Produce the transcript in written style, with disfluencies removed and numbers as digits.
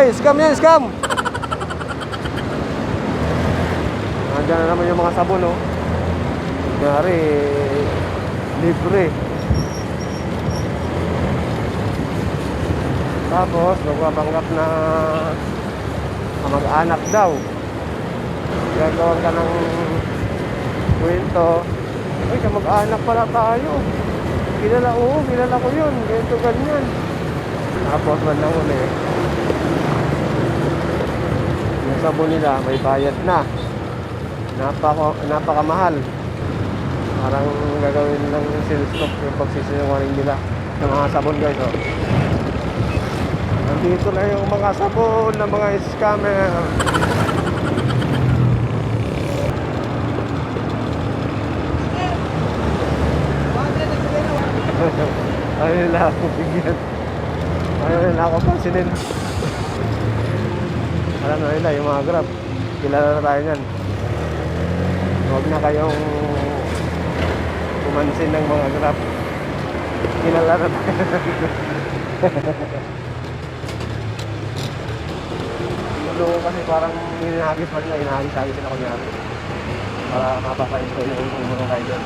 Ay, scam yan, scam. Nandiyan na naman yung mga sabon, oh. Kunyari, libre. Tapos, magpapanggap na mag-anak daw. Gagawan ka ng kwento. Ay, mag-anak pala tayo. Kilala ko yun. Ganito, ganyan. Tapos, bandang uli. Yung sabon nila, may bayad na. Napakamahal. Parang gagawin ng sales stock yung pagsisinungaling nila ng mga sabon, guys, oh. Nandito na yung mga sabon ng mga scammer. Ayaw nila ako bigyan. Ayaw nila ako pansinin. Alam na nila yung mga Grab. Kilala na tayo yan. Huwag na kayong kumansin ng mga Grab. Kilala na tayo. Ano kasi parang hinahagis pa nila. Hinahagis-hagis sila kunyari para mapapait ko yung mga kayo doon.